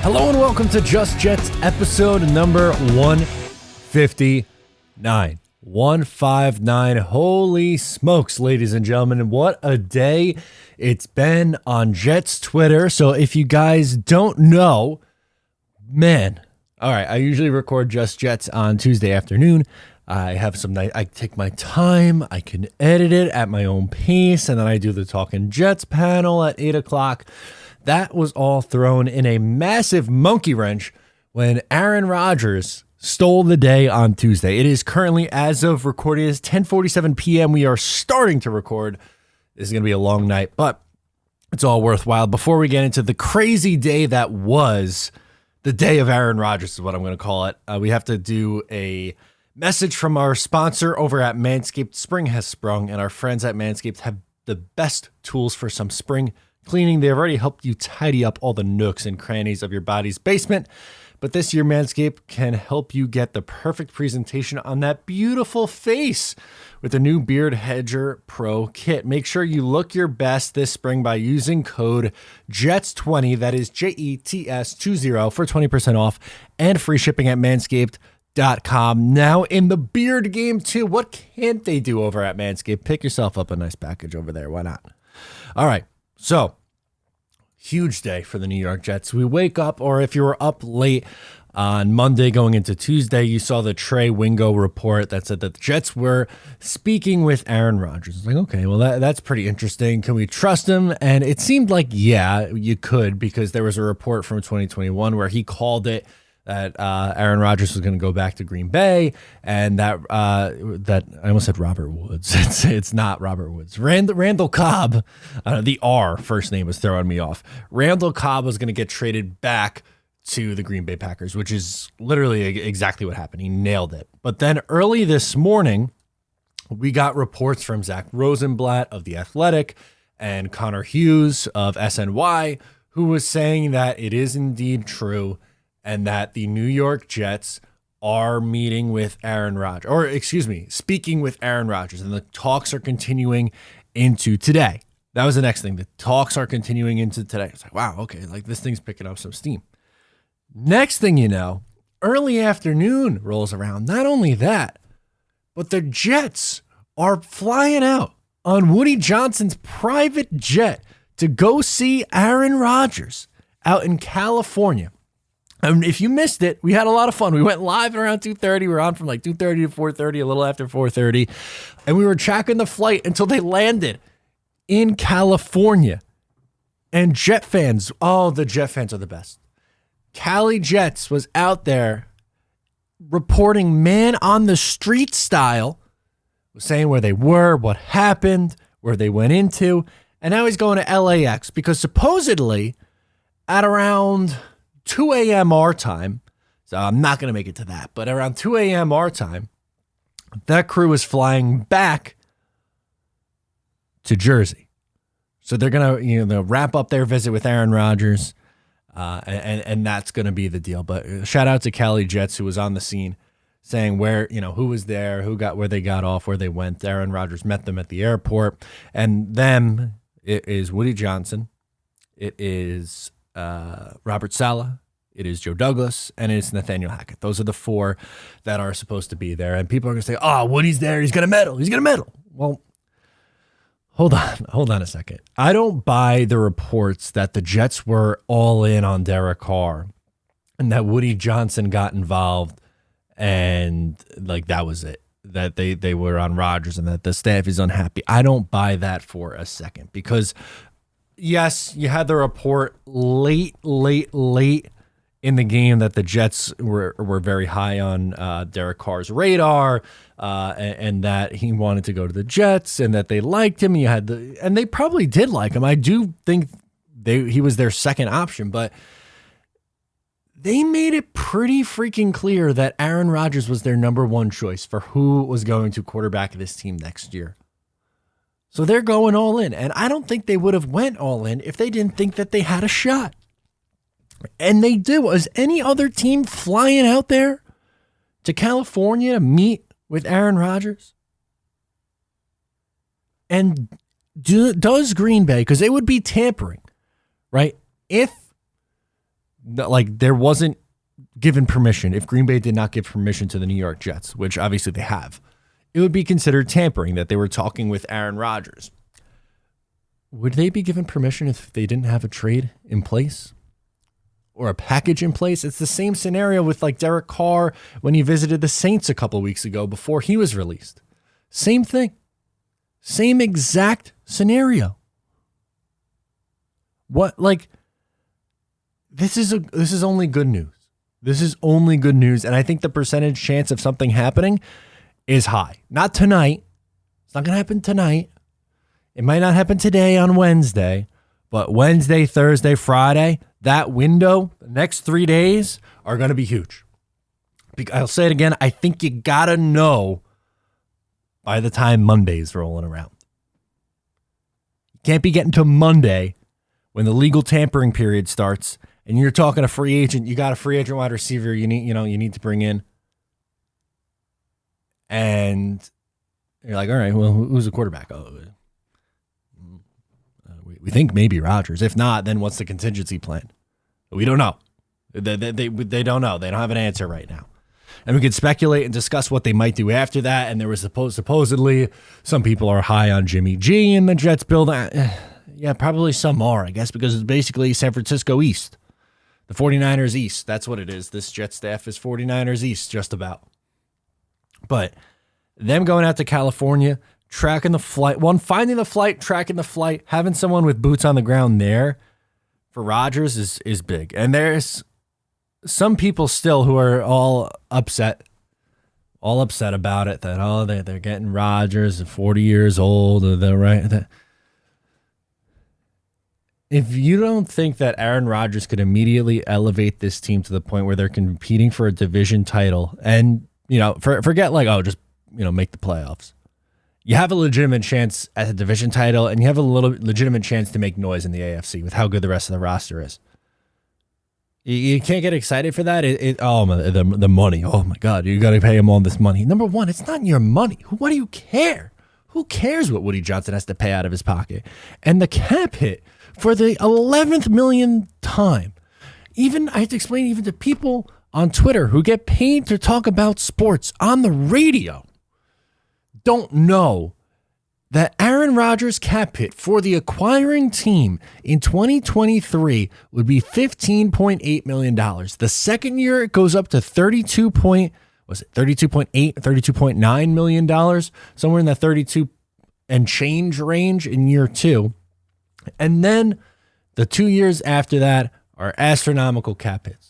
Hello and welcome to Just Jets episode number 159. 159. Holy smokes, ladies and gentlemen. What a day it's been on Jets Twitter. So if you guys don't know, man, all right, I usually record Just Jets on Tuesday afternoon. I have some night. I take my time. I can edit it at my own pace, and then I do the Talking Jets panel at 8 o'clock. That was all thrown in a massive monkey wrench when Aaron Rodgers stole the day on Tuesday. It is currently, as of recording, it's 10:47 p.m. We are starting to record. This is going to be a long night, but it's all worthwhile. Before we get into the crazy day that was the day of Aaron Rodgers is what I'm going to call it, we have to do a message from our sponsor over at Manscaped. Spring has sprung, and our friends at Manscaped have the best tools for some spring cleaning. They've already helped you tidy up all the nooks and crannies of your body's basement. But this year, Manscaped can help you get the perfect presentation on that beautiful face with the new Beard Hedger Pro Kit. Make sure you look your best this spring by using code JETS20, that is JETS20, for 20% off and free shipping at manscaped.com. Now in the beard game too, what can't they do over at Manscaped? Pick yourself up a nice package over there. Why not? All right. So, huge day for the New York Jets. We wake up, or if you were up late on Monday going into Tuesday, you saw the Trey Wingo report that said that the Jets were speaking with Aaron Rodgers. It's like, okay, well, that's pretty interesting. Can we trust him? And it seemed like, yeah, you could, because there was a report from 2021 where he called it that Aaron Rodgers was going to go back to Green Bay, and that I almost said Robert Woods. It's not Robert Woods. Randall Cobb, the R first name was throwing me off. Randall Cobb was going to get traded back to the Green Bay Packers, which is literally exactly what happened. He nailed it. But then early this morning, we got reports from Zach Rosenblatt of The Athletic and Connor Hughes of SNY, who was saying that it is indeed true and that the New York Jets are meeting with Aaron Rodgers, or excuse me, speaking with Aaron Rodgers, and the talks are continuing into today. That was the next thing. The talks are continuing into today. It's like, wow, okay, like this thing's picking up some steam. Next thing you know, early afternoon rolls around. Not only that, but the Jets are flying out on Woody Johnson's private jet to go see Aaron Rodgers out in California. And if you missed it, we had a lot of fun. We went live around 2:30. We were on from like 2:30 to 4:30, a little after 4:30. And we were tracking the flight until they landed in California. And Jet fans, oh, the Jet fans are the best. Cali Jets was out there reporting man on the street style, saying where they were, what happened, where they went into. And now he's going to LAX because supposedly at around 2 a.m. our time, so I'm not going to make it to that, but around 2 a.m. our time, that crew is flying back to Jersey. So they're going to wrap up their visit with Aaron Rodgers, and that's going to be the deal. But shout out to Cali Jets, who was on the scene, saying where, who was there, where they got off, where they went. Aaron Rodgers met them at the airport, and them, it is Woody Johnson, it is Robert Saleh, it is Joe Douglas, and it's Nathaniel Hackett. Those are the four that are supposed to be there. And people are going to say, oh, Woody's there. He's going to medal. Well, hold on a second. I don't buy the reports that the Jets were all in on Derek Carr and that Woody Johnson got involved and like that was it, that they were on Rodgers and that the staff is unhappy. I don't buy that for a second because yes, you had the report late in the game that the Jets were very high on Derek Carr's radar, and that he wanted to go to the Jets, and that they liked him. And they probably did like him. I do think he was their second option, but they made it pretty freaking clear that Aaron Rodgers was their number one choice for who was going to quarterback this team next year. So they're going all in. And I don't think they would have went all in if they didn't think that they had a shot. And they do. Was any other team flying out there to California to meet with Aaron Rodgers? And does Green Bay, because it would be tampering, right? If Like, there wasn't given permission. If Green Bay did not give permission to the New York Jets, which obviously they have, it would be considered tampering that they were talking with Aaron Rodgers. Would they be given permission if they didn't have a trade in place or a package in place? It's the same scenario with like Derek Carr when he visited the Saints a couple weeks ago before he was released. Same thing. Same exact scenario. What, like, this is only good news. This is only good news, and I think the percentage chance of something happening is high. Not tonight. It's not going to happen tonight. It might not happen today on Wednesday, but Wednesday, Thursday, Friday, that window, the next 3 days are going to be huge. I'll say it again. I think you got to know by the time Monday's rolling around. You can't be getting to Monday when the legal tampering period starts and you're talking a free agent. You got a free agent wide receiver you need to bring in. And you're like, all right, well, who's the quarterback? Oh, we think maybe Rodgers. If not, then what's the contingency plan? We don't know. They don't know. They don't have an answer right now. And we could speculate and discuss what they might do after that. And there was supposedly some people are high on Jimmy G and the Jets build. Yeah, probably some are, I guess, because it's basically San Francisco East. The 49ers East. That's what it is. This Jet staff is 49ers East, just about. But them going out to California, tracking the flight, finding the flight, tracking the flight, having someone with boots on the ground there for Rodgers is big. And there's some people still who are all upset about it, that they're getting Rodgers at 40 years old, or they're right. If you don't think that Aaron Rodgers could immediately elevate this team to the point where they're competing for a division title, and forget just make the playoffs, you have a legitimate chance at a division title, and you have a legitimate chance to make noise in the AFC with how good the rest of the roster is. You can't get excited for that. The money. Oh my God, you got to pay him all this money. Number one, it's not your money. What do you care? Who cares what Woody Johnson has to pay out of his pocket? And the cap hit for the 11th millionth time. I have to explain even to people on Twitter who get paid to talk about sports on the radio, don't know that Aaron Rodgers' cap hit for the acquiring team in 2023 would be $15.8 million. The second year it goes up to $32.8, $32.9 million, somewhere in the 32 and change range in year two. And then the 2 years after that are astronomical cap hits.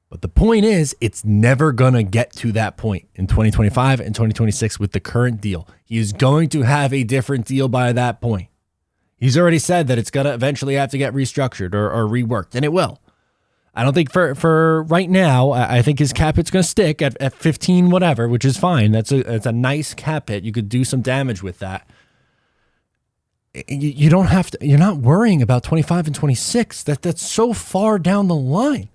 But the point is, it's never going to get to that point in 2025 and 2026 with the current deal. He is going to have a different deal by that point. He's already said that it's going to eventually have to get restructured or reworked, and it will. I don't think for right now, I think his cap hit's going to stick at 15 whatever, which is fine. It's a nice cap hit. You could do some damage with that. You don't have to. You're not worrying about 25 and 26. That's so far down the line.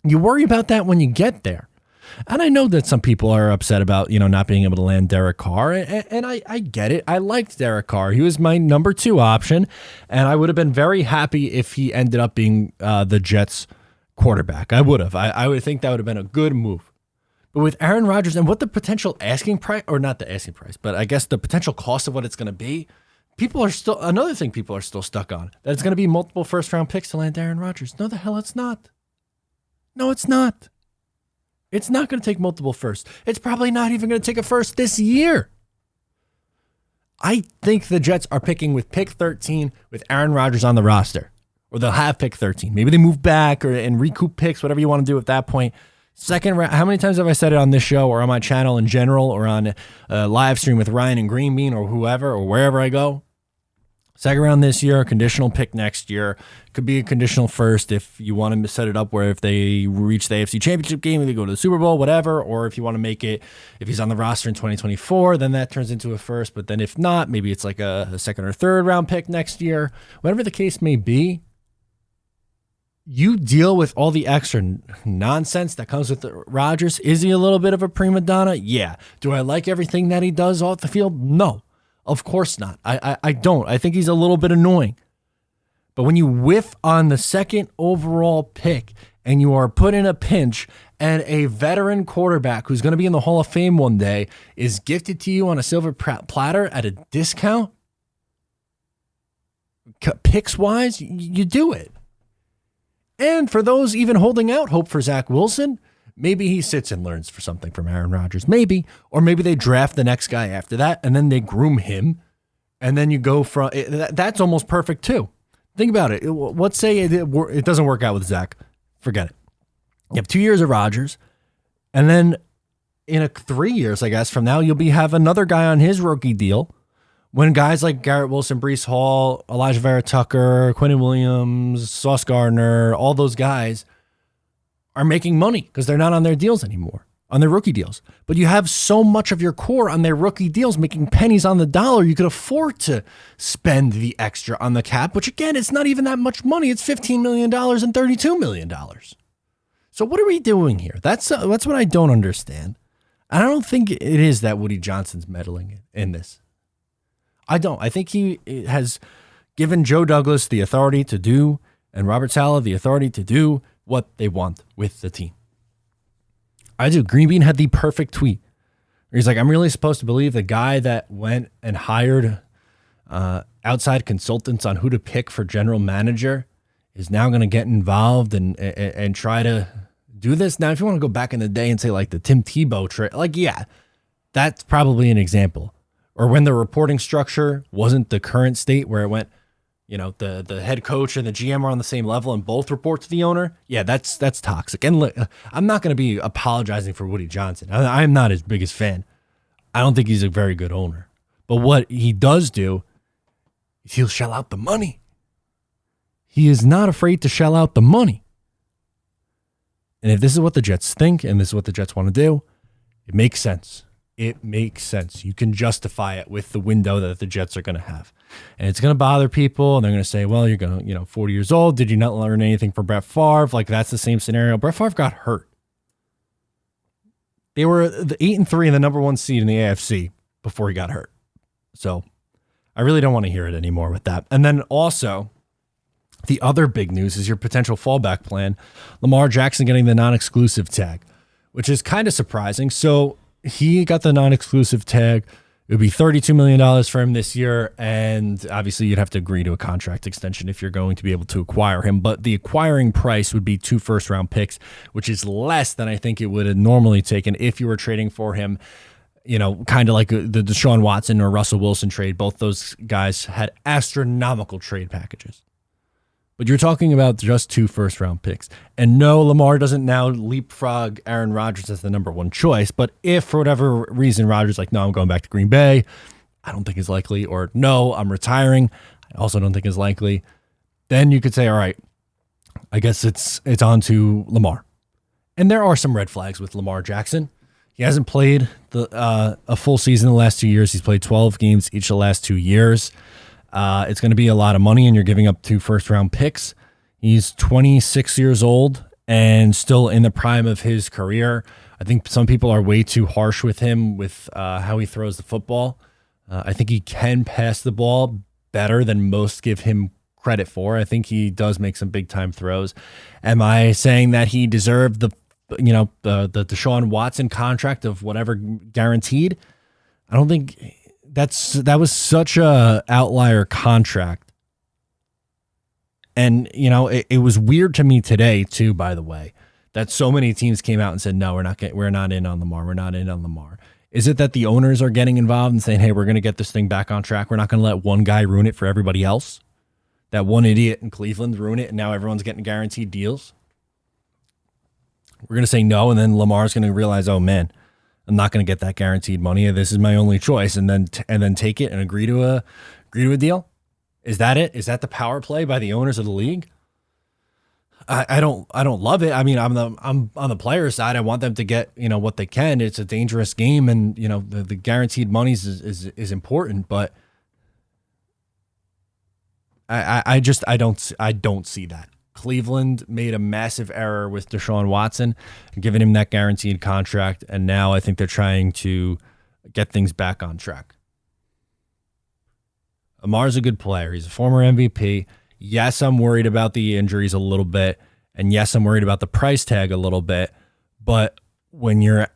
You worry about that when you get there. And I know that some people are upset about, not being able to land Derek Carr. And I get it. I liked Derek Carr. He was my number 2 option. And I would have been very happy if he ended up being the Jets quarterback. I would have. I would think that would have been a good move. But with Aaron Rodgers and what the potential asking price, or not the asking price, but I guess the potential cost of what it's going to be, another thing people are still stuck on, that it's going to be multiple first-round picks to land Aaron Rodgers. No, the hell it's not. No, it's not. It's not going to take multiple firsts. It's probably not even going to take a first this year. I think the Jets are picking with pick 13 with Aaron Rodgers on the roster. Or they'll have pick 13. Maybe they move back and recoup picks, whatever you want to do at that point. Second round, how many times have I said it on this show or on my channel in general or on a live stream with Ryan and Green Bean or whoever or wherever I go? Second round this year, conditional pick next year. Could be a conditional first if you want to set it up where if they reach the AFC Championship game, they go to the Super Bowl, whatever. Or if you want to make it, if he's on the roster in 2024, then that turns into a first. But then if not, maybe it's like a second or third round pick next year. Whatever the case may be, you deal with all the extra nonsense that comes with Rodgers. Is he a little bit of a prima donna? Yeah. Do I like everything that he does off the field? No. Of course not. I don't. I think he's a little bit annoying. But when you whiff on the second overall pick and you are put in a pinch and a veteran quarterback who's going to be in the Hall of Fame one day is gifted to you on a silver platter at a discount, picks-wise, you do it. And for those even holding out hope for Zach Wilson, maybe he sits and learns for something from Aaron Rodgers. Maybe. Or maybe they draft the next guy after that, and then they groom him, and then you go from – that's almost perfect too. Think about it. Let's say it doesn't work out with Zach. Forget it. You have 2 years of Rodgers, and then in 3 years, I guess, from now, you'll have another guy on his rookie deal. When guys like Garrett Wilson, Breece Hall, Elijah Vera Tucker, Quinnen Williams, Sauce Gardner, all those guys are making money because they're not on their deals anymore, on their rookie deals. But you have so much of your core on their rookie deals making pennies on the dollar, you could afford to spend the extra on the cap, which again, it's not even that much money. It's $15 million and $32 million. So what are we doing here? That's what I don't understand. And I don't think it is that Woody Johnson's meddling in this. I don't. I think he has given Joe Douglas the authority to do and Robert Saleh the authority to do what they want with the team. I do. Green Bean had the perfect tweet where he's like, I'm really supposed to believe the guy that went and hired outside consultants on who to pick for general manager is now going to get involved and try to do this. Now, if you want to go back in the day and say like the Tim Tebow trade, like, yeah, that's probably an example. Or when the reporting structure wasn't the current state where it went, the head coach and the GM are on the same level and both report to the owner. Yeah, that's toxic. And look, I'm not going to be apologizing for Woody Johnson. I'm not his biggest fan. I don't think he's a very good owner. But what he does do is he'll shell out the money. He is not afraid to shell out the money. And if this is what the Jets think and this is what the Jets want to do, it makes sense. It makes sense. You can justify it with the window that the Jets are going to have. And it's going to bother people, and they're going to say, well, you're going to, 40 years old. Did you not learn anything from Brett Favre? Like, that's the same scenario. Brett Favre got hurt. They were the 8-3 and the number one seed in the AFC before he got hurt. So I really don't want to hear it anymore with that. And then also, the other big news is your potential fallback plan. Lamar Jackson getting the non-exclusive tag, which is kind of surprising. So he got the non-exclusive tag. It would be $32 million for him this year, and obviously you'd have to agree to a contract extension if you're going to be able to acquire him. But the acquiring price would be 2 first-round picks, which is less than I think it would have normally taken if you were trading for him, kind of like the Deshaun Watson or Russell Wilson trade. Both those guys had astronomical trade packages. But you're talking about just 2 first-round picks. And no, Lamar doesn't now leapfrog Aaron Rodgers as the number one choice. But if, for whatever reason, Rodgers like, no, I'm going back to Green Bay, I don't think is likely. Or no, I'm retiring, I also don't think is likely. Then you could say, all right, I guess it's on to Lamar. And there are some red flags with Lamar Jackson. He hasn't played a full season in the last 2 years. He's played 12 games each of the last 2 years. It's going to be a lot of money, and you're giving up 2 first-round picks. He's 26 years old and still in the prime of his career. I think some people are way too harsh with him with how he throws the football. I think he can pass the ball better than most give him credit for. I think he does make some big-time throws. Am I saying that he deserved the Deshaun Watson contract of whatever guaranteed? I don't think that was such a outlier contract. And, it was weird to me today too, by the way, that so many teams came out and said, no, we're not in on Lamar. We're not in on Lamar. Is it that the owners are getting involved and saying, hey, we're going to get this thing back on track. We're not going to let one guy ruin it for everybody else. That one idiot in Cleveland ruin it, and now everyone's getting guaranteed deals. We're going to say no, and then Lamar's going to realize, oh man, I'm not going to get that guaranteed money. This is my only choice, and then take it and agree to a deal. Is that it? Is that the power play by the owners of the league? I don't love it. I mean, I'm on the player side. I want them to get what they can. It's a dangerous game, and the guaranteed monies is important, but I don't see that. Cleveland made a massive error with Deshaun Watson, giving him that guaranteed contract, and now I think they're trying to get things back on track. Lamar's a good player. He's a former MVP. Yes, I'm worried about the injuries a little bit. And yes, I'm worried about the price tag a little bit. But when you're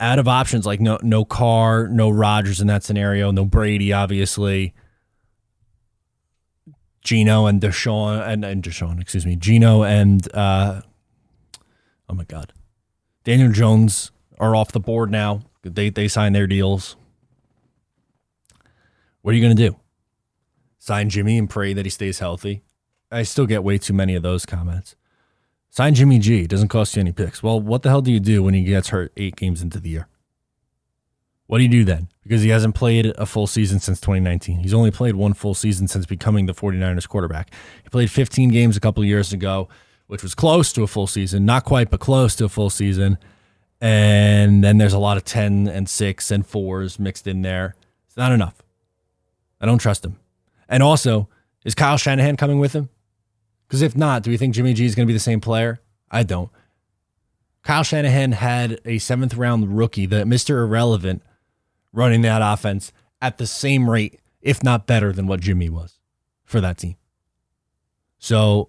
out of options, like no Carr, no Rodgers in that scenario, no Brady, obviously, Gino and Gino and oh my God, Daniel Jones are off the board now. They signed their deals. What are you going to do? Sign Jimmy and pray that he stays healthy? I still get way too many of those comments. Sign Jimmy G. It doesn't cost you any picks. Well, what the hell do you do when he gets hurt 8 games into the year? What do you do then? Because he hasn't played a full season since 2019. He's only played 1 full season since becoming the 49ers quarterback. He played 15 games a couple of years ago, which was close to a full season. Not quite, but close to a full season. And then there's a lot of 10 and 6 and 4s mixed in there. It's not enough. I don't trust him. And also, is Kyle Shanahan coming with him? Because if not, do we think Jimmy G is going to be the same player? I don't. Kyle Shanahan had a 7th round rookie, the Mr. Irrelevant, running that offense at the same rate, if not better than what Jimmy was for that team. So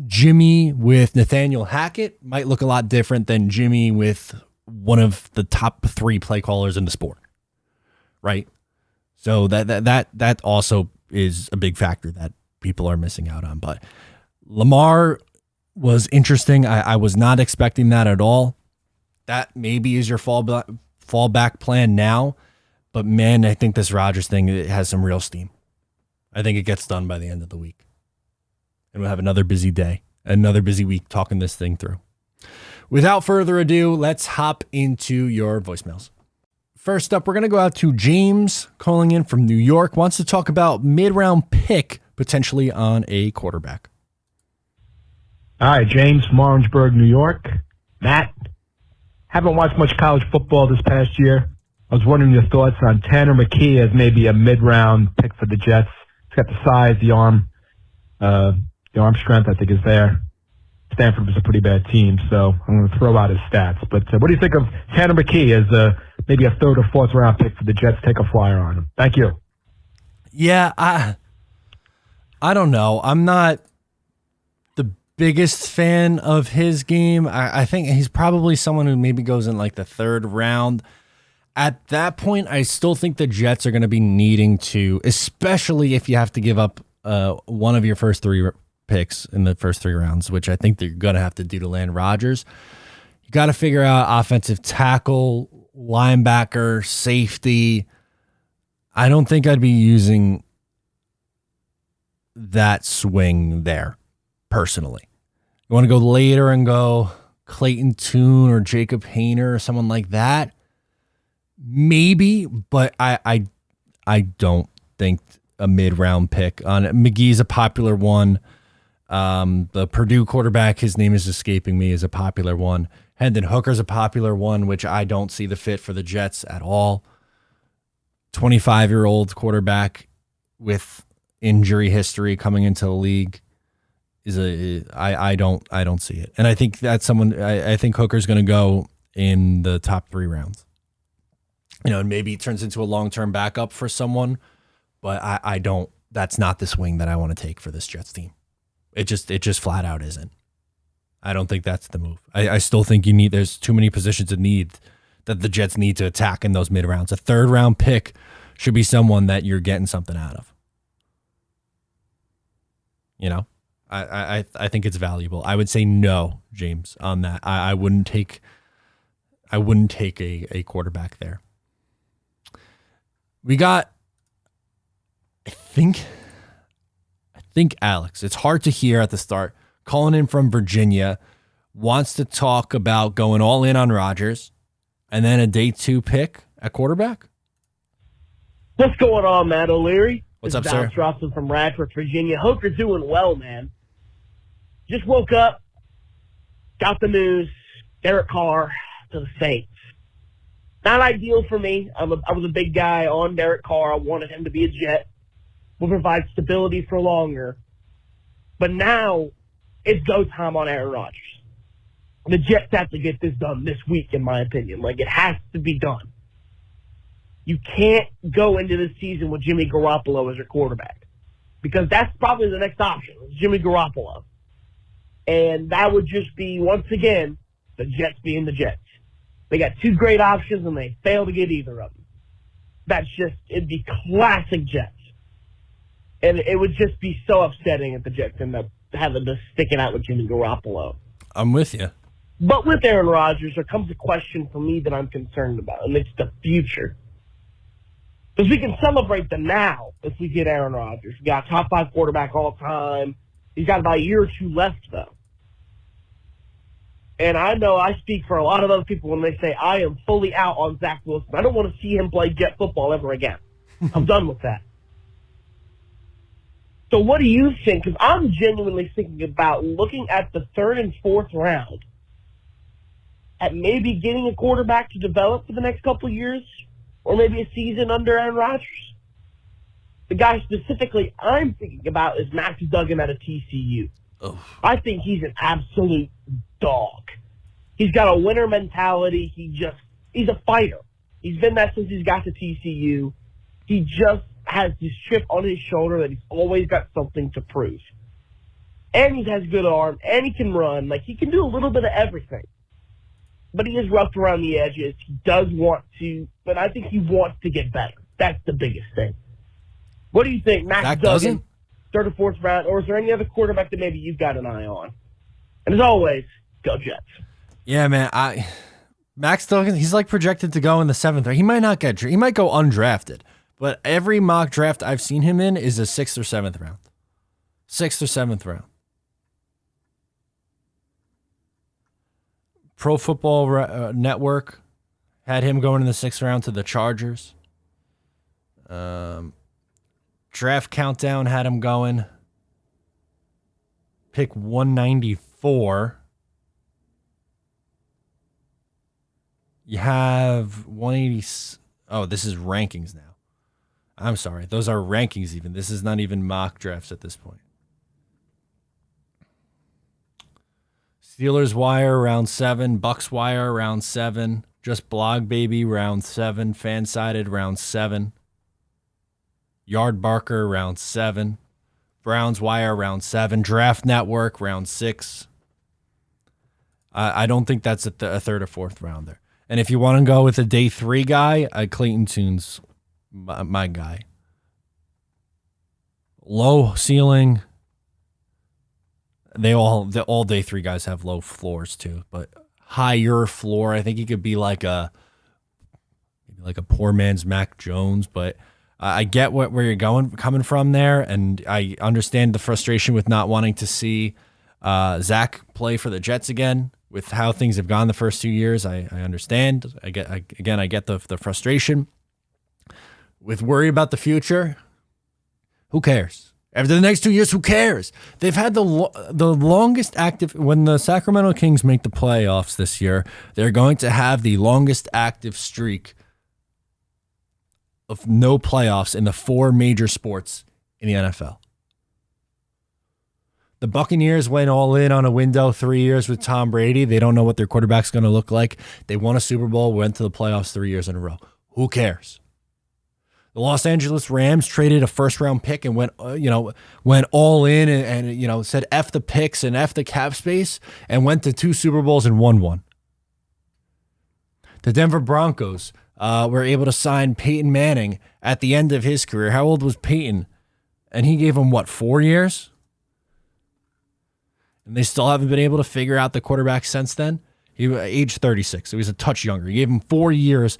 Jimmy with Nathaniel Hackett might look a lot different than Jimmy with one of the top 3 play callers in the sport, right? So that also is a big factor that people are missing out on. But Lamar was interesting. I was not expecting that at all. That maybe is your fallback plan now. But man, I think this Rodgers thing, it has some real steam. I think it gets done by the end of the week. And we'll have another busy day, another busy week talking this thing through. Without further ado, let's hop into your voicemails. First up, we're going to go out to James calling in from New York. Wants to talk about mid-round pick potentially on a quarterback. Hi, James from Orangeburg, New York. Matt, haven't watched much college football this past year. I was wondering your thoughts on Tanner McKee as maybe a mid-round pick for the Jets. He's got the size, the arm strength, I think, is there. Stanford was a pretty bad team, so I'm going to throw out his stats. But what do you think of Tanner McKee as maybe a 3rd or 4th round pick for the Jets? Take a flyer on him. Thank you. Yeah, I don't know. I'm not the biggest fan of his game. I think he's probably someone who maybe goes in like the 3rd round. At that point, I still think the Jets are going to be needing to, especially if you have to give up one of your first 3 picks in the first 3 rounds, which I think they're going to have to do to land Rodgers. You got to figure out offensive tackle, linebacker, safety. I don't think I'd be using that swing there, personally. You want to go later and go Clayton Tune or Jacob Hayner or someone like that? Maybe, but I don't think a mid-round pick on it. McGee's a popular one. The Purdue quarterback, his name is escaping me, is a popular one. Hendon Hooker's a popular one, which I don't see the fit for the Jets at all. 25-year-old quarterback with injury history coming into the league I don't see it. And I think that's someone, I think Hooker's going to go in the top 3 rounds. And maybe it turns into a long-term backup for someone, but I don't, that's not the swing that I want to take for this Jets team. It just flat out isn't. I don't think that's the move. I still think there's too many positions of need that the Jets need to attack in those mid rounds. A 3rd round pick should be someone that you're getting something out of. I think it's valuable. I would say no, James, on that. I wouldn't take a quarterback there. We got, I think Alex, it's hard to hear at the start, calling in from Virginia, wants to talk about going all in on Rodgers and then a day 2 pick at quarterback. What's going on, Matt O'Leary? What's this up, is sir? Alex Russell from Radford, Virginia. Hope you're doing well, man. Just woke up, got the news, Derek Carr to the Saints. Not ideal for me. I was a big guy on Derek Carr. I wanted him to be a Jet. Will provide stability for longer. But now it's go time on Aaron Rodgers. The Jets have to get this done this week, in my opinion. It has to be done. You can't go into the season with Jimmy Garoppolo as your quarterback. because that's probably the next option, Jimmy Garoppolo. And that would just be, once again, the Jets being the Jets. They got two great options, and they fail to get either of them. It'd be classic Jets. And it would just be so upsetting if the Jets end up having to stick it out with Jimmy Garoppolo. I'm with you. But with Aaron Rodgers, there comes a question for me that I'm concerned about, and it's the future. Because we can celebrate the now if we get Aaron Rodgers. We got a top 5 quarterback all time. He's got about a year or two left, though. And I know I speak for a lot of other people when they say I am fully out on Zach Wilson. I don't want to see him play Jet football ever again. I'm done with that. So what do you think? Because I'm genuinely thinking about looking at the 3rd and 4th round at maybe getting a quarterback to develop for the next couple of years, or maybe a season under Aaron Rodgers. The guy specifically I'm thinking about is Max Duggan out of TCU. Oh. I think he's an absolute dog. He's got a winner mentality. He's a fighter. He's been that since he's got to TCU. He just has this chip on his shoulder that he's always got something to prove. And he has good arm, and he can run. Like, he can do a little bit of everything. But he is rough around the edges. He does want to, but I think he wants to get better. That's the biggest thing. What do you think, Max Duggan, 3rd or 4th round, or is there any other quarterback that maybe you've got an eye on? And as always, go Jets. Yeah, man. Max Duggan, he's like projected to go in the 7th round. He might not he might go undrafted, but every mock draft I've seen him in is a 6th or 7th round. 6th or 7th round. Pro Football Network had him going in the 6th round to the Chargers. Draft Countdown had him going. Pick 194. You have 180. Oh, this is rankings now. I'm sorry. Those are rankings even. This is not even mock drafts at this point. Steelers Wire, round 7. Bucks Wire, round 7. Just Blog Baby, round 7. Fansided, round 7. Yard Barker, round 7. Browns Wire, round 7. Draft Network, round 6. I don't think that's a 3rd or 4th rounder. And if you want to go with a day 3 guy, Clayton Tune's my guy. Low ceiling. All day 3 guys have low floors too, but higher floor. I think he could be like a poor man's Mac Jones, but I get where you're coming from there, and I understand the frustration with not wanting to see Zach play for the Jets again with how things have gone the first 2 years. I understand. I get the frustration. With worry about the future, who cares? After the next 2 years, who cares? They've had the longest active. When the Sacramento Kings make the playoffs this year, they're going to have the longest active streak of no playoffs in the 4 major sports in the NFL. The Buccaneers went all in on a window 3 years with Tom Brady. They don't know what their quarterback's going to look like. They won a Super Bowl, went to the playoffs 3 years in a row. Who cares? The Los Angeles Rams traded a first-round pick and went all in and said F the picks and F the cap space and went to 2 Super Bowls and won one. The Denver Broncos were able to sign Peyton Manning at the end of his career. How old was Peyton? And he gave him, 4 years? And they still haven't been able to figure out the quarterback since then. He was age 36, so he's a touch younger. He gave him 4 years,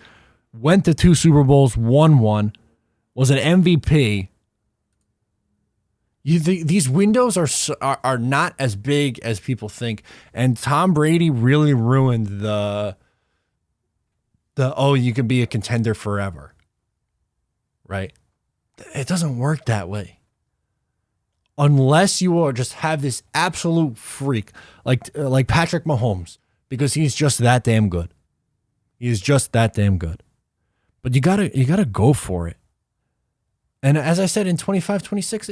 went to 2 Super Bowls, won one, was an MVP. These windows are not as big as people think, and Tom Brady really ruined the you can be a contender forever, right? It doesn't work that way. Unless you are just have this absolute freak like Patrick Mahomes, because he's just that damn good. He's just that damn good. But you gotta go for it. And as I said, in 25, 26,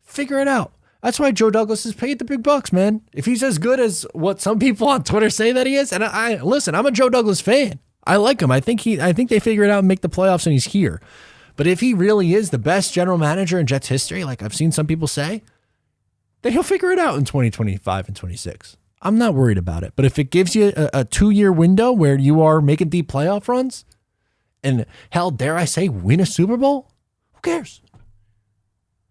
figure it out. That's why Joe Douglas is paid the big bucks, man. If he's as good as what some people on Twitter say that he is, and listen, I'm a Joe Douglas fan. I like him. I think they figure it out and make the playoffs, and he's here. But if he really is the best general manager in Jets history, like I've seen some people say, then he'll figure it out in 2025 and 26. I'm not worried about it. But if it gives you a 2-year window where you are making deep playoff runs and hell, dare I say, win a Super Bowl, who cares?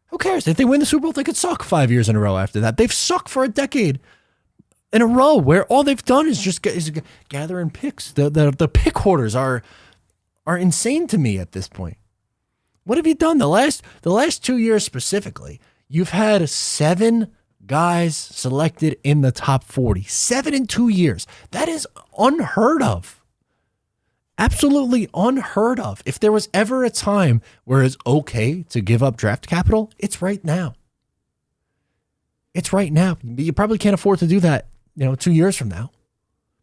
Who cares? If they win the Super Bowl, they could suck 5 years in a row after that. They've sucked for a decade in a row where all they've done is just gathering picks. The pick hoarders are insane to me at this point. What have you done the last 2 years specifically? You've had 7 guys selected in the top 40. 7 in 2 years. That is unheard of. Absolutely unheard of. If there was ever a time where it's okay to give up draft capital, it's right now. It's right now. You probably can't afford to do that, 2 years from now.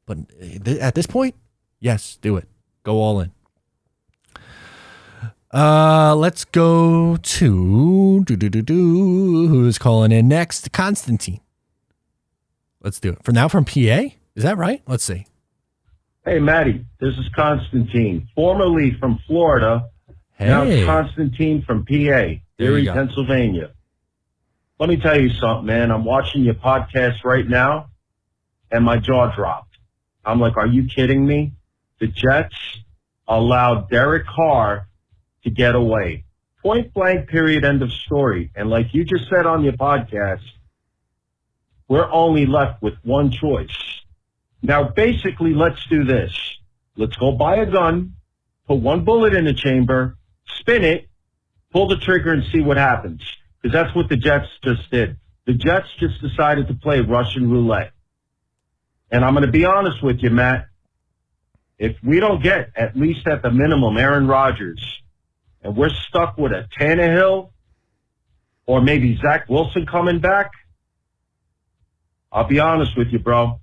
But at this point, yes, do it. Go all in. Let's go to who's calling in next? Constantine. Let's do it. For now from PA? Is that right? Let's see. Hey, Matty, this is Constantine, formerly from Florida. Hey. Now it's Constantine from PA, Erie, Pennsylvania. Let me tell you something, man. I'm watching your podcast right now, and my jaw dropped. I'm like, are you kidding me? The Jets allowed Derek Carr to get away. Point blank, period, end of story. And like you just said on your podcast, we're only left with one choice. Now, basically, let's do this. Let's go buy a gun, put one bullet in the chamber, spin it, pull the trigger, and see what happens. Because that's what the Jets just did. The Jets just decided to play Russian roulette. And I'm going to be honest with you, Matt. If we don't get, at least at the minimum, Aaron Rodgers, and we're stuck with a Tannehill or maybe Zach Wilson coming back, I'll be honest with you, bro.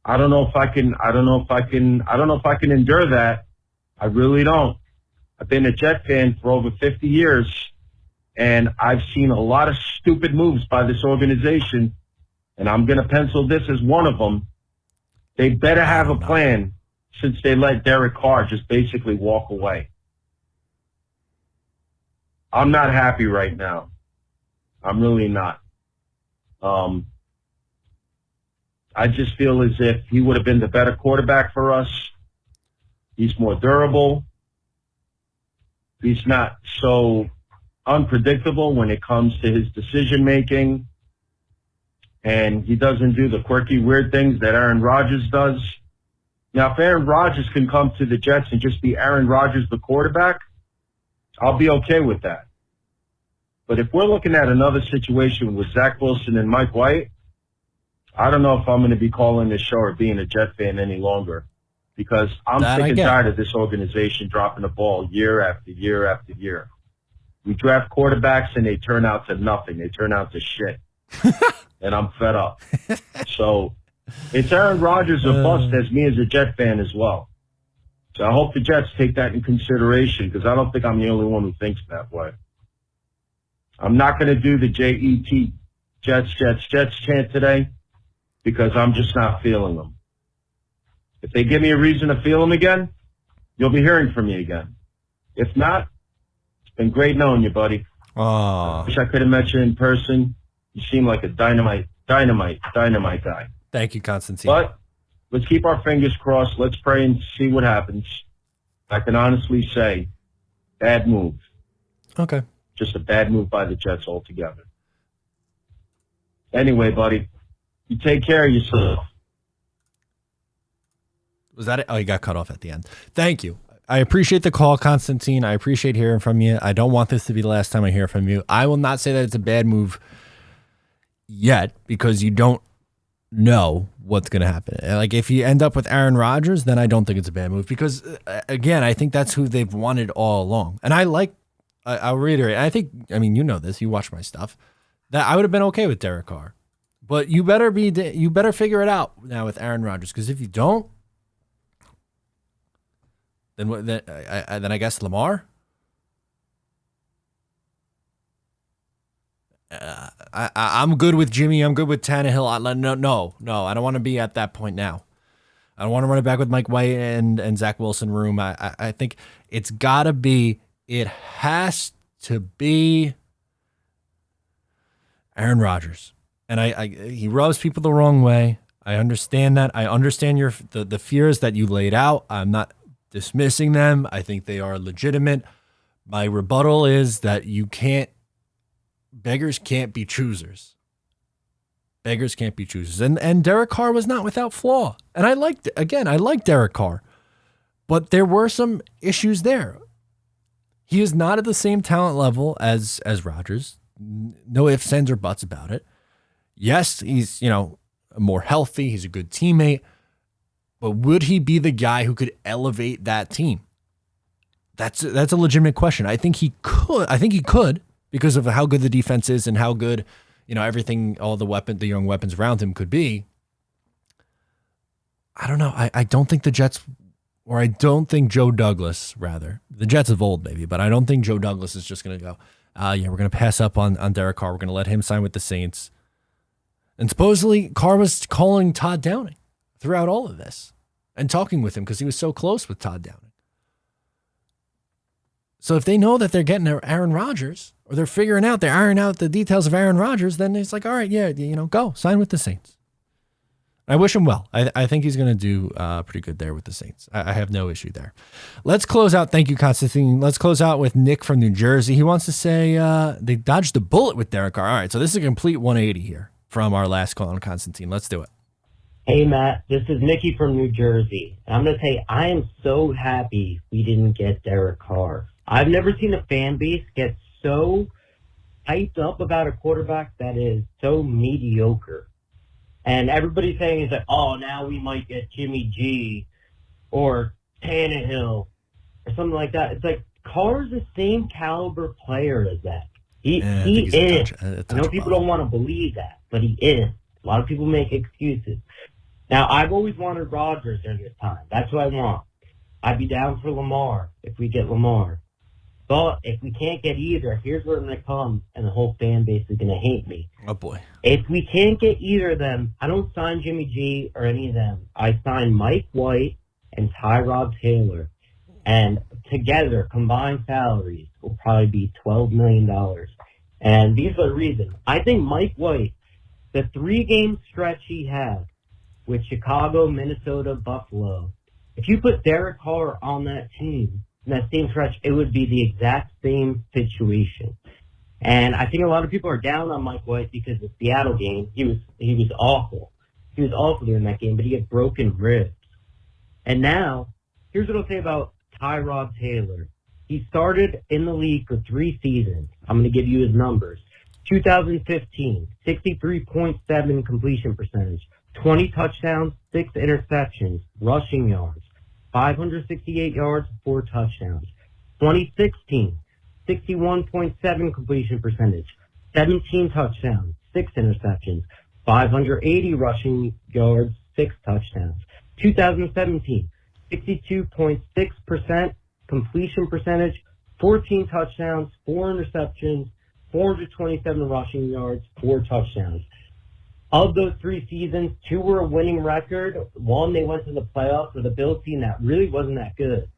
I don't know if I can endure that. I really don't. I've been a Jet fan for over 50 years, and I've seen a lot of stupid moves by this organization, and I'm going to pencil this as one of them. They better have a plan since they let Derek Carr just basically walk away. I'm not happy right now. I'm really not. I just feel as if he would have been the better quarterback for us. He's more durable. He's not so unpredictable when it comes to his decision-making. And he doesn't do the quirky, weird things that Aaron Rodgers does. Now, if Aaron Rodgers can come to the Jets and just be Aaron Rodgers, the quarterback, I'll be okay with that. But if we're looking at another situation with Zach Wilson and Mike White, I don't know if I'm going to be calling this show or being a Jet fan any longer, because I'm sick and tired of this organization dropping the ball year after year after year. We draft quarterbacks and they turn out to nothing. They turn out to shit. And I'm fed up. So it's Aaron Rodgers or bust as me as a Jet fan as well. So I hope the Jets take that in consideration, because I don't think I'm the only one who thinks that way. I'm not going to do the J-E-T, Jets chant today, because I'm just not feeling them. If they give me a reason to feel them again, you'll be hearing from me again. If not, it's been great knowing you, buddy. I wish I could have met you in person. You seem like a dynamite guy. Thank you, Constantine. But let's keep our fingers crossed. Let's pray and see what happens. I can honestly say, bad move. Okay. Just a bad move by the Jets altogether. Anyway, buddy, you take care of yourself. Was that it? Oh, you got cut off at the end. Thank you. I appreciate the call, Constantine. I appreciate hearing from you. I don't want this to be the last time I hear from you. I will not say that it's a bad move yet, because you don't know what's going to happen. Like, if you end up with Aaron Rodgers, then I don't think it's a bad move, because, again, I think that's who they've wanted all along. And I'll reiterate, I think, I mean, you know this, you watch my stuff, that I would have been okay with Derek Carr. But you better figure it out now with Aaron Rodgers, because if you don't, then I guess Lamar. I'm good with Jimmy. I'm good with Tannehill. No, I don't want to be at that point now. I don't want to run it back with Mike White and Zach Wilson room. I think it has to be Aaron Rodgers. And he rubs people the wrong way. I understand that. I understand the fears that you laid out. I'm not dismissing them. I think they are legitimate. My rebuttal is that beggars can't be choosers. Beggars can't be choosers. And Derek Carr was not without flaw. And I like Derek Carr. But there were some issues there. He is not at the same talent level as Rodgers. No ifs, ands, or buts about it. Yes, he's, more healthy. He's a good teammate. But would he be the guy who could elevate that team? That's a legitimate question. I think he could because of how good the defense is and how good, everything, all the young weapons around him could be. I don't know. I don't think the Jets, or I don't think Joe Douglas, rather. The Jets of old, maybe, but I don't think Joe Douglas is just going to go, we're going to pass up on Derek Carr. We're going to let him sign with the Saints. And supposedly Carr was calling Todd Downing throughout all of this and talking with him because he was so close with Todd Downing. So if they know that they're getting Aaron Rodgers, or they're ironing out the details of Aaron Rodgers, then it's like, all right, yeah, go sign with the Saints. I wish him well. I think he's going to do pretty good there with the Saints. I have no issue there. Let's close out. Thank you, Constantine. Let's close out with Nick from New Jersey. He wants to say they dodged the bullet with Derek Carr. All right, so this is a complete 180 here from our last call on Constantine. Let's do it. Hey, Matt, this is Mickey from New Jersey. I'm going to say I am so happy we didn't get Derek Carr. I've never seen a fan base get so hyped up about a quarterback that is so mediocre. And everybody's saying is that, oh, now we might get Jimmy G or Tannehill or something like that. It's like Carr's the same caliber player as that. He is. I know people don't want to believe that, but he is. A lot of people make excuses. Now, I've always wanted Rodgers during this time. That's what I want. I'd be down for Lamar if we get Lamar. But if we can't get either, here's where I'm going to come, and the whole fan base is going to hate me. Oh, boy. If we can't get either of them, I don't sign Jimmy G or any of them. I sign Mike White and Tyrod Taylor. And together, combined salaries will probably be $12 million. And these are the reasons. I think Mike White, the 3-game stretch he had with Chicago, Minnesota, Buffalo, if you put Derek Carr on that team, in that same stretch, it would be the exact same situation. And I think a lot of people are down on Mike White because the Seattle game, he was awful. He was awful during that game, but he had broken ribs. And now, here's what I'll say about Tyrod Taylor. He started in the league for 3 seasons. I'm going to give you his numbers. 2015, 63.7 completion percentage, 20 touchdowns, 6 interceptions, rushing yards, 568 yards, 4 touchdowns. 2016, 61.7 completion percentage, 17 touchdowns, 6 interceptions, 580 rushing yards, 6 touchdowns. 2017, 62.6% completion percentage, 14 touchdowns, 4 interceptions, 427 rushing yards, 4 touchdowns. Of those 3 seasons, 2 were a winning record. 1, they went to the playoffs with a Bills team that really wasn't that good.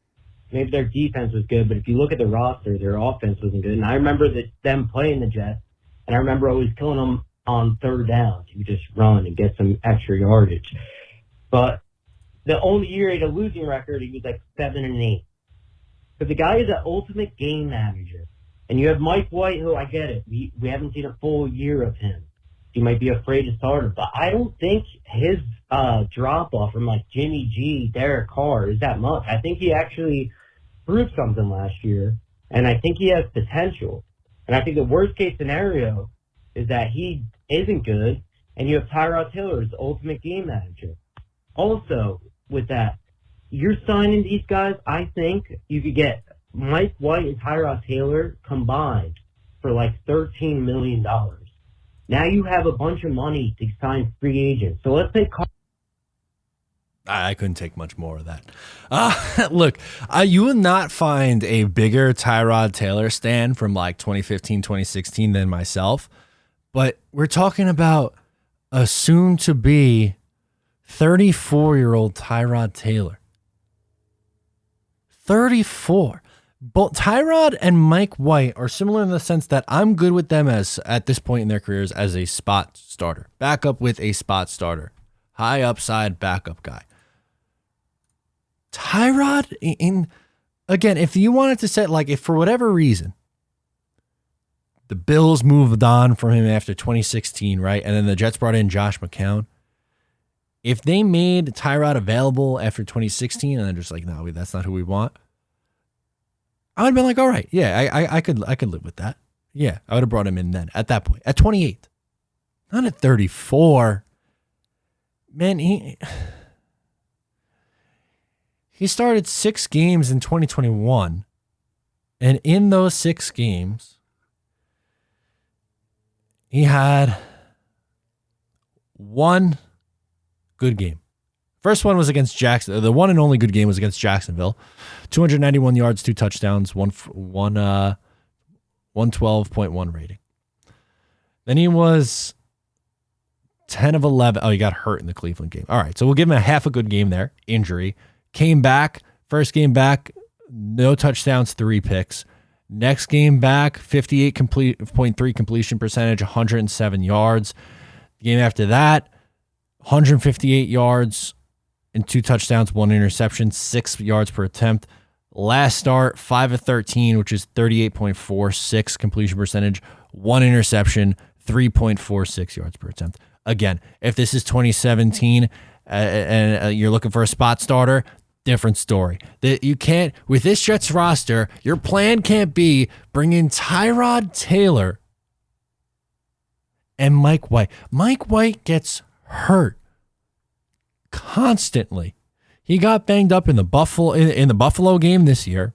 Maybe their defense was good, but if you look at the roster, their offense wasn't good. And I remember them playing the Jets, and I remember always killing them on 3rd downs. You just run and get some extra yardage. But the only year he had a losing record, he was like 7-8. But the guy is an ultimate game manager. And you have Mike White, who I get it. We haven't seen a full year of him. He might be afraid to start him. But I don't think his drop-off from like Jimmy G, Derek Carr is that much. I think he actually proved something last year. And I think he has potential. And I think the worst-case scenario is that he isn't good, and you have Tyrod Taylor as the ultimate game manager. Also, with that, you're signing these guys, I think you could get Mike White and Tyrod Taylor combined for like $13 million. Now you have a bunch of money to sign free agents. So let's say I couldn't take much more of that. Look, you will not find a bigger Tyrod Taylor stan from like 2015, 2016 than myself. But we're talking about a soon-to-be 34-year-old Tyrod Taylor. 34. Both Tyrod and Mike White are similar in the sense that I'm good with them as at this point in their careers as a spot starter. Backup with a spot starter. High upside backup guy. Tyrod, again, if you wanted to set, like, if for whatever reason, the Bills moved on from him after 2016, right? And then the Jets brought in Josh McCown. If they made Tyrod available after 2016 and they're just like, no, that's not who we want, I would have been like, all right, yeah, I could live with that. Yeah, I would have brought him in then at that point, at 28. Not at 34. Man, he started 6 games in 2021, and in those 6 games, he had one good game. First one was against Jackson. The one and only good game was against Jacksonville. 291 yards, 2 touchdowns, 112.1 rating. Then he was 10 of 11. Oh, he got hurt in the Cleveland game. All right, so we'll give him a half a good game there. Injury. Came back. First game back, no touchdowns, 3 picks. Next game back, 58.3 completion percentage, 107 yards. The game after that, 158 yards and 2 touchdowns, 1 interception, 6 yards per attempt. Last start, 5 of 13, which is 38.46 completion percentage, 1 interception, 3.46 yards per attempt. Again, if this is 2017 and you're looking for a spot starter, different story. You can't, with this Jets roster, your plan can't be bring in Tyrod Taylor and Mike White. Mike White gets hurt constantly. He got banged up in the Buffalo game this year.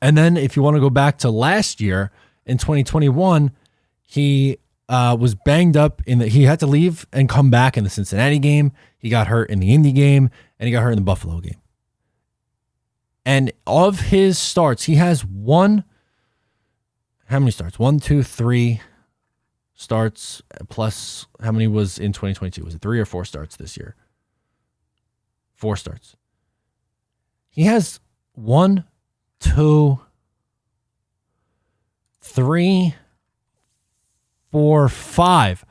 And then if you want to go back to last year in 2021, he was banged up he had to leave and come back in the Cincinnati game. He got hurt in the Indy game, and he got hurt in the Buffalo game. And of his starts, he has how many starts? 1, 2, 3 starts, plus how many was in 2022? Was it 3 or 4 starts this year? 4 starts. He has 1, 2, 3, 4, 5.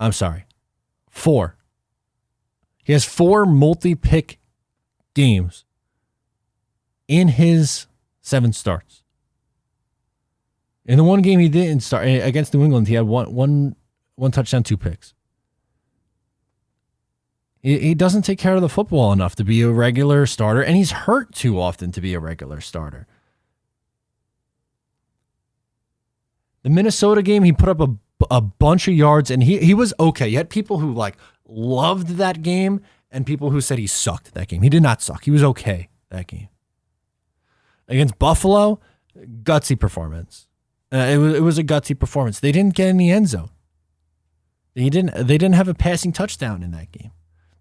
I'm sorry. 4. He has 4 multi-pick games in his 7 starts. In the one game he didn't start against New England, he had one touchdown, 2 picks. He doesn't take care of the football enough to be a regular starter, and he's hurt too often to be a regular starter. The Minnesota game, he put up a bunch of yards, and he was okay. You had people who loved that game and people who said he sucked that game. He did not suck. He was okay that game. Against Buffalo, gutsy performance. It was a gutsy performance. They didn't get in the end zone. They didn't have a passing touchdown in that game.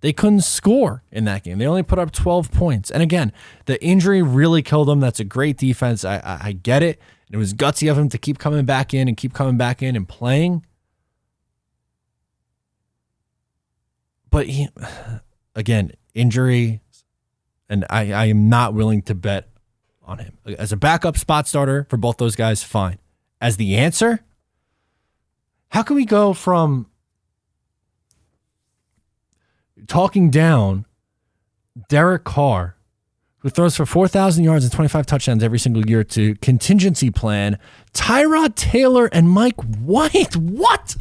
They couldn't score in that game. They only put up 12 points. And again, the injury really killed them. That's a great defense. I get it. It was gutsy of him to keep coming back in and playing. But again, injury, and I am not willing to bet on him. As a backup spot starter for both those guys, fine. As the answer, how can we go from talking down Derek Carr, who throws for 4,000 yards and 25 touchdowns every single year, to contingency plan Tyrod Taylor and Mike White? What?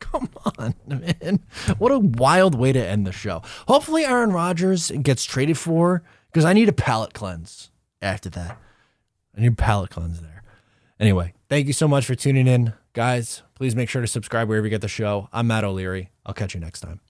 Come on, man. What a wild way to end the show. Hopefully Aaron Rodgers gets traded for, because I need a palate cleanse after that. I need a palate cleanse there. Anyway, thank you so much for tuning in. Guys, please make sure to subscribe wherever you get the show. I'm Matt O'Leary. I'll catch you next time.